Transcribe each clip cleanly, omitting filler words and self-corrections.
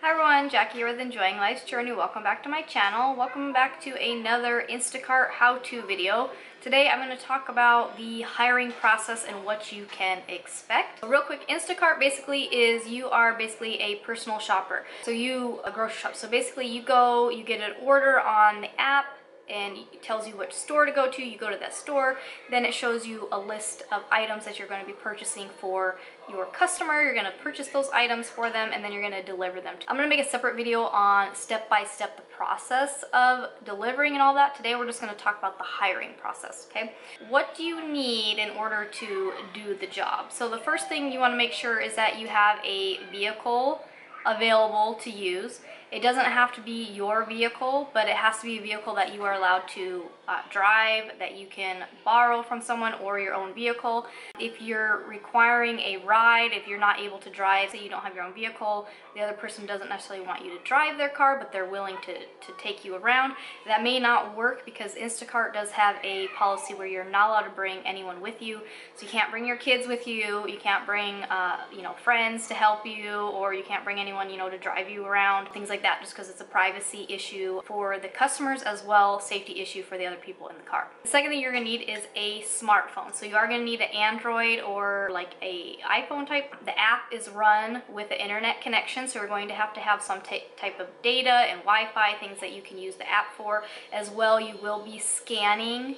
Hi everyone, Jackie here with Enjoying Life's Journey. Welcome back to my channel. Welcome back to another Instacart how-to video. Today I'm going to talk about the hiring process and what you can expect. Real quick, Instacart basically is you are basically a personal shopper. So a grocery shop. So basically you go, you get an order on the app, and it tells you which store to go to. You go to that store, then it shows you a list of items that you're going to be purchasing for your customer. You're going to purchase those items for them, and then you're going to deliver them. I'm going to make a separate video on step-by-step the process of delivering and all that. Today we're just going to talk about the hiring process, okay? What do you need in order to do the job? So the first thing you want to make sure is that you have a vehicle available to use. It doesn't have to be your vehicle, but it has to be a vehicle that you are allowed to drive, that you can borrow from someone, or your own vehicle. If you're requiring a ride, if you're not able to drive, say you don't have your own vehicle, the other person doesn't necessarily want you to drive their car, but they're willing to take you around, that may not work because Instacart does have a policy where you're not allowed to bring anyone with you. So you can't bring your kids with you, you can't bring friends to help you, or you can't bring anyone to drive you around, things like that, just because it's a privacy issue for the customers as well, safety issue for the other people in the car. The second thing you're going to need is a smartphone. So you are going to need an Android or like a iPhone type. The app is run with an internet connection, so you're going to have some type of data and Wi-Fi, things that you can use the app for. As well, you will be scanning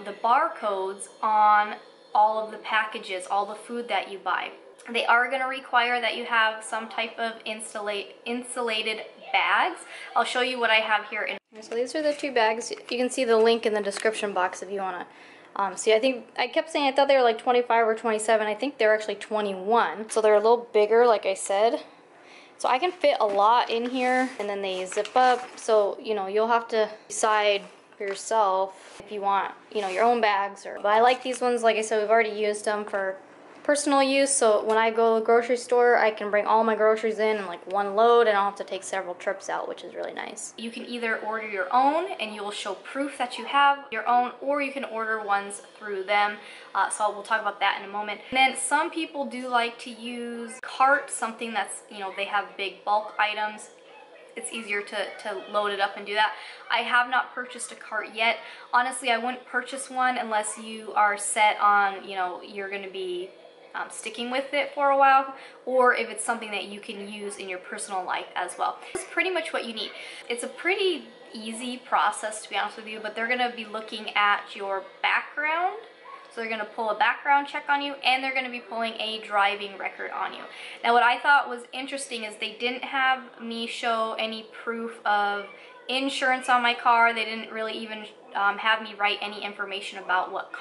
the barcodes on all of the packages, all the food that you buy. They are going to require that you have some type of insulated bags. I'll show you what I have here. So these are the two bags. You can see the link in the description box if you want to see. I kept saying I thought they were like 25 or 27. I think they're actually 21. So they're a little bigger, like I said. So I can fit a lot in here, and then they zip up. So, you'll have to decide for yourself if you want, your own bags. But I like these ones. Like I said, we've already used them for personal use, so when I go to the grocery store, I can bring all my groceries in like one load, and I don't have to take several trips out, which is really nice. You can either order your own, and you will show proof that you have your own, or you can order ones through them. So we'll talk about that in a moment. And then some people do like to use cart, something that's, they have big bulk items. It's easier to load it up and do that. I have not purchased a cart yet. Honestly, I wouldn't purchase one unless you are set on, you're going to be sticking with it for a while, or if it's something that you can use in your personal life as well. It's pretty much what you need. It's a pretty easy process, to be honest with you, but they're going to be looking at your background. So they're going to pull a background check on you, and they're going to be pulling a driving record on you. Now what I thought was interesting is they didn't have me show any proof of insurance on my car. They didn't really even have me write any information about what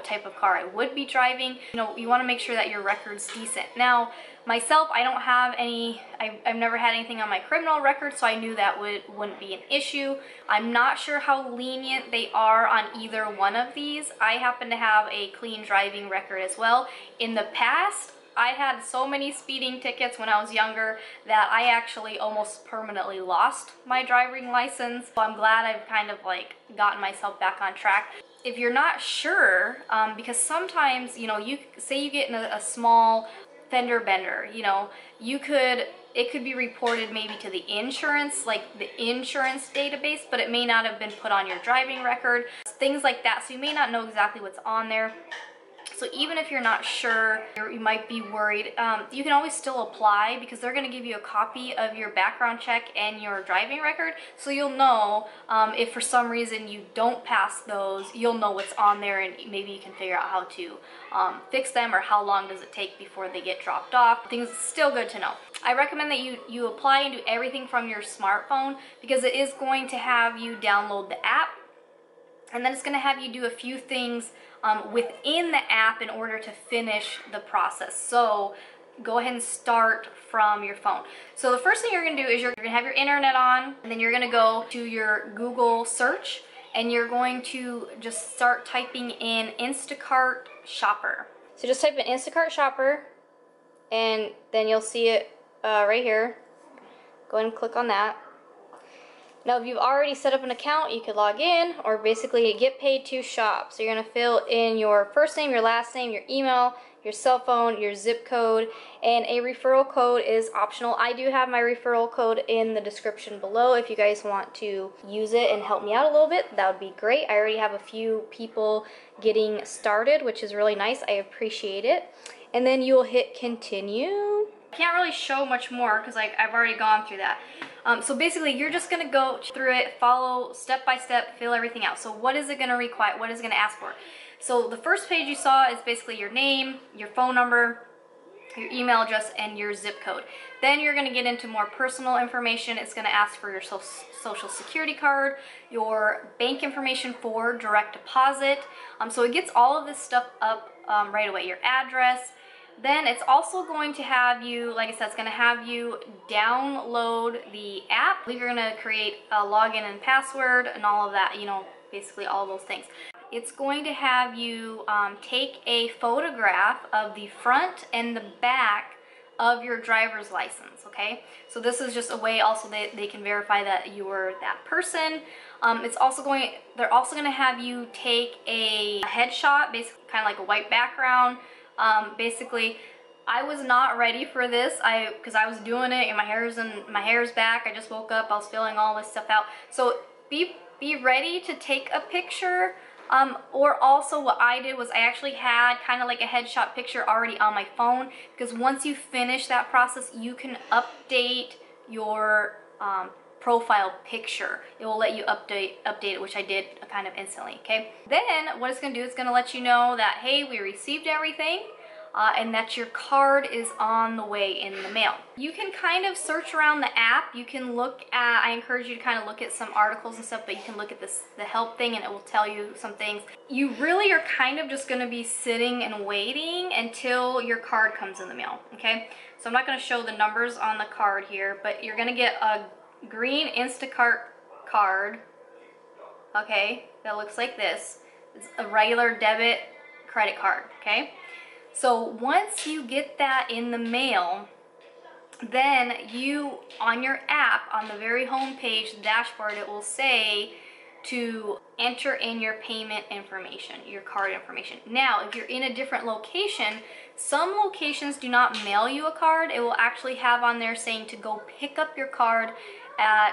type of car I would be driving. You want to make sure that your record's decent. Now, myself, I don't have any, I've never had anything on my criminal record, so I knew that wouldn't be an issue. I'm not sure how lenient they are on either one of these. I happen to have a clean driving record as well. In the past, I had so many speeding tickets when I was younger that I actually almost permanently lost my driving license. So I'm glad I've kind of gotten myself back on track. If you're not sure, because sometimes, you say you get in a small fender bender, it could be reported maybe to the insurance, like the insurance database, but it may not have been put on your driving record, things like that. So you may not know exactly what's on there. So even if you're not sure, you might be worried, you can always still apply, because they're going to give you a copy of your background check and your driving record, so you'll know if for some reason you don't pass those, you'll know what's on there, and maybe you can figure out how to fix them, or how long does it take before they get dropped off. Things still good to know. I recommend that you apply and do everything from your smartphone, because it is going to have you download the app, and then it's going to have you do a few things within the app in order to finish the process. So go ahead and start from your phone. So the first thing you're going to do is you're going to have your internet on, and then you're going to go to your Google search, and you're going to just start typing in Instacart Shopper. So just type in Instacart Shopper, and then you'll see it right here. Go ahead and click on that. Now, if you've already set up an account, you could log in, or basically get paid to shop. So you're going to fill in your first name, your last name, your email, your cell phone, your zip code, and a referral code is optional. I do have my referral code in the description below if you guys want to use it and help me out a little bit. That would be great. I already have a few people getting started, which is really nice. I appreciate it. And then you'll hit continue. I can't really show much more because I've already gone through that. So basically, you're just gonna go through it, follow step by step, fill everything out. So what is it gonna require? What is it gonna ask for? So the first page you saw is basically your name, your phone number, your email address, and your zip code. Then you're gonna get into more personal information. It's gonna ask for your social security card, your bank information for direct deposit. So it gets all of this stuff up right away, your address. Then it's also going to have you, like I said, it's going to have you download the app. You're going to create a login and password and all of that, you know, basically all those things. It's going to have you take a photograph of the front and the back of your driver's license, okay? So this is just a way also they can verify that you're that person. They're also going to have you take a headshot, basically kind of like a white background. Basically, I was not ready for this because I was doing it and my hair's back. I just woke up, I was filling all this stuff out. So be ready to take a picture. Or also what I did was I actually had kind of like a headshot picture already on my phone, because once you finish that process, you can update your profile picture. It will let you update it, which I did kind of instantly, okay? Then what it's gonna do, it's gonna let you know that, hey, we received everything, and that your card is on the way in the mail. You can kind of search around the app. You can look at, I encourage you to kind of look at some articles and stuff, but you can look at the help thing and it will tell you some things. You really are kind of just gonna be sitting and waiting until your card comes in the mail, okay? So I'm not gonna show the numbers on the card here, but you're gonna get a green Instacart card, okay, that looks like this. It's a regular debit credit card, okay? So once you get that in the mail, then you, on your app, on the very home page, the dashboard, it will say to enter in your payment information, your card information. Now, if you're in a different location, some locations do not mail you a card. It will actually have on there saying to go pick up your card at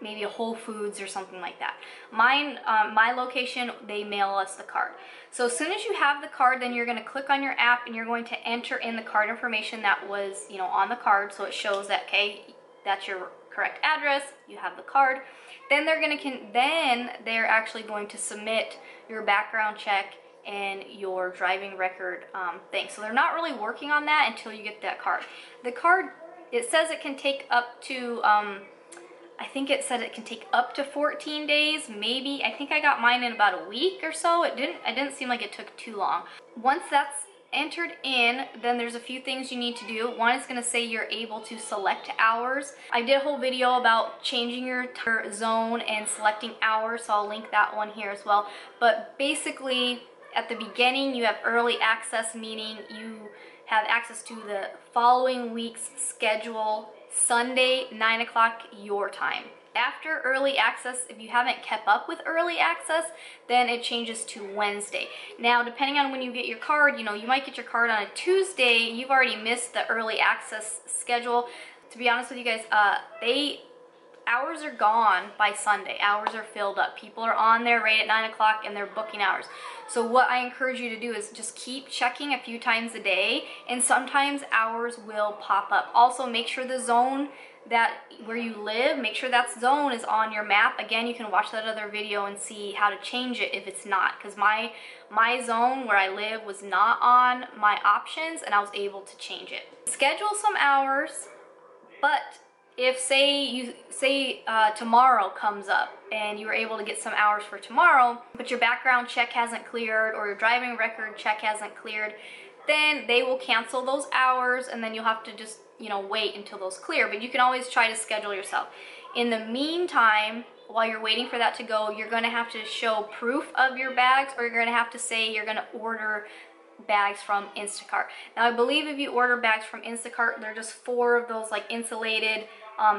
maybe a Whole Foods or something like that. Mine, my location, they mail us the card. So as soon as you have the card, then you're gonna click on your app and you're going to enter in the card information that was, you know, on the card. So it shows that, okay, that's your correct address, you have the card. Then they're actually going to submit your background check and your driving record thing. So they're not really working on that until you get that card. The card, it says it can take up to, I think it said it can take up to 14 days, maybe. I think I got mine in about a week or so. It didn't seem like it took too long. Once that's entered in, then there's a few things you need to do. One is gonna say you're able to select hours. I did a whole video about changing your zone and selecting hours, so I'll link that one here as well. But basically, at the beginning, you have early access, meaning you have access to the following week's schedule, Sunday, 9 o'clock your time. After early access, if you haven't kept up with early access, then it changes to Wednesday. Now, depending on when you get your card, you know, you might get your card on a Tuesday, you've already missed the early access schedule. To be honest with you guys, hours are gone by Sunday. Hours are filled up. People are on there right at 9 o'clock and they're booking hours. So what I encourage you to do is just keep checking a few times a day, and sometimes hours will pop up. Also, make sure the zone where you live, make sure that zone is on your map. Again, you can watch that other video and see how to change it if it's not, because my zone where I live was not on my options and I was able to change it. Schedule some hours, but if say tomorrow comes up and you were able to get some hours for tomorrow, but your background check hasn't cleared or your driving record check hasn't cleared, then they will cancel those hours and then you'll have to just, you know, wait until those clear. But you can always try to schedule yourself. In the meantime, while you're waiting for that to go, you're going to have to show proof of your bags, or you're going to have to say you're going to order bags from Instacart. Now, I believe if you order bags from Instacart, they're just 4 of those like insulated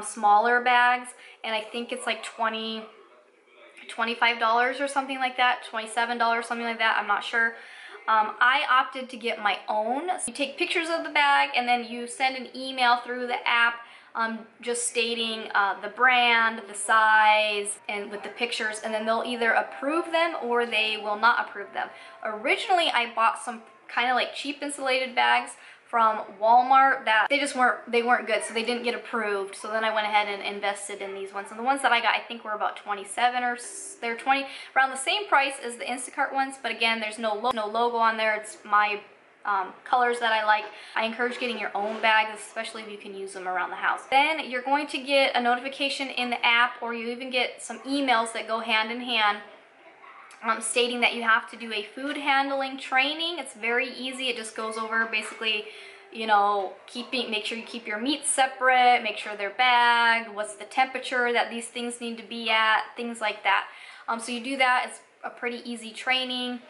smaller bags, and I think it's like $25 or something like that, $27, something like that, I'm not sure. I opted to get my own. So you take pictures of the bag and then you send an email through the app just stating the brand, the size, and with the pictures, and then they'll either approve them or they will not approve them. Originally, I bought some kind of like cheap insulated bags from Walmart that they weren't good, so they didn't get approved. So then I went ahead and invested in these ones. And the ones that I got, I think were about 27 or they're 20, around the same price as the Instacart ones, but again, there's no logo on there. It's my colors that I like. I encourage getting your own bags, especially if you can use them around the house. Then you're going to get a notification in the app, or you even get some emails that go hand in hand stating that you have to do a food handling training. It's very easy. It just goes over basically, you know, make sure you keep your meats separate, make sure they're bagged, what's the temperature that these things need to be at, things like that. So you do that. It's a pretty easy training.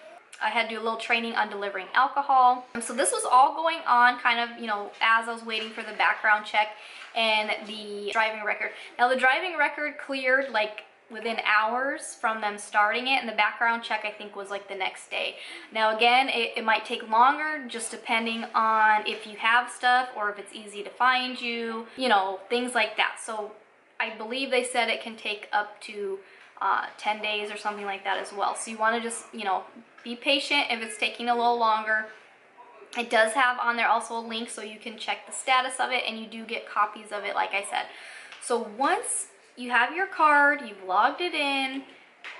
I had to do a little training on delivering alcohol. So this was all going on kind of, you know, as I was waiting for the background check and the driving record. Now the driving record cleared like within hours from them starting it, and the background check I think was like the next day. Now again, it might take longer just depending on if you have stuff or if it's easy to find you, you know, things like that. So I believe they said it can take up to 10 days or something like that as well. So you want to just, you know, be patient if it's taking a little longer. It does have on there also a link so you can check the status of it, and you do get copies of it like I said. So once you have your card, you've logged it in,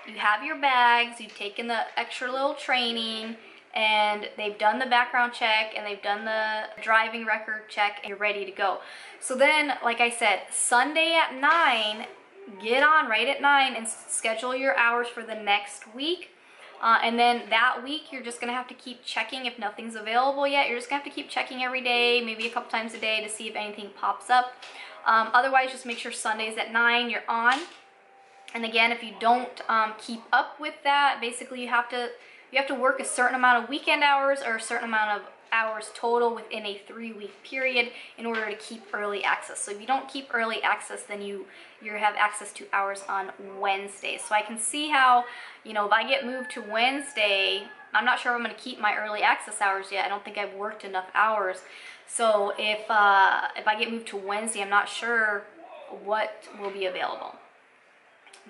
you have your bags, you've taken the extra little training, and they've done the background check and they've done the driving record check, and you're ready to go. So then, like I said, Sunday at 9, get on right at 9 and schedule your hours for the next week. And then that week, you're just going to have to keep checking if nothing's available yet. You're just going to have to keep checking every day, maybe a couple times a day to see if anything pops up. Otherwise, just make sure Sundays at 9 you're on. And again, if you don't keep up with that, basically you have to work a certain amount of weekend hours or a certain amount of hours total within a 3-week period in order to keep early access. So if you don't keep early access, then you have access to hours on Wednesdays. So I can see how, you know, if I get moved to Wednesday, I'm not sure if I'm going to keep my early access hours yet. I don't think I've worked enough hours. So if I get moved to Wednesday, I'm not sure what will be available,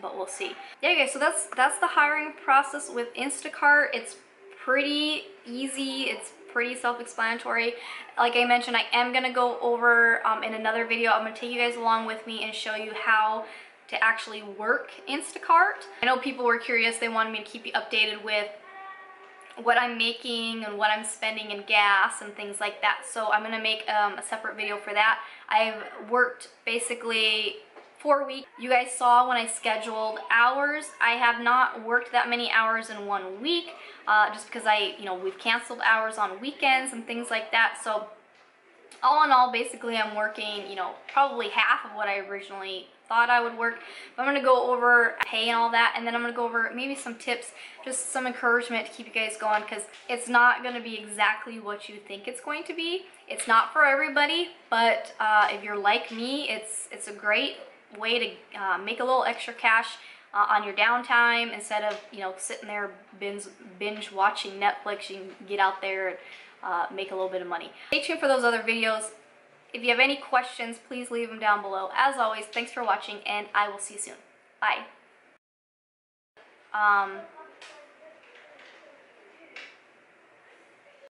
but we'll see. Yeah, guys, so that's the hiring process with Instacart. It's pretty easy. It's pretty self-explanatory. Like I mentioned, I am going to go over in another video. I'm going to take you guys along with me and show you how to actually work Instacart. I know people were curious. They wanted me to keep you updated with what I'm making and what I'm spending in gas and things like that. So I'm going to make a separate video for that. I've worked basically 4 weeks. You guys saw when I scheduled hours, I have not worked that many hours in 1 week just because we've canceled hours on weekends and things like that. So all in all, basically I'm working, you know, probably half of what I originally thought I would work. But I'm going to go over pay and all that, and then I'm going to go over maybe some tips, just some encouragement to keep you guys going, because it's not going to be exactly what you think it's going to be. It's not for everybody, but if you're like me, it's a great way to make a little extra cash on your downtime instead of, you know, sitting there binge watching Netflix. You can get out there and make a little bit of money. Stay tuned for those other videos. If you have any questions, please leave them down below. As always, thanks for watching, and I will see you soon. Bye.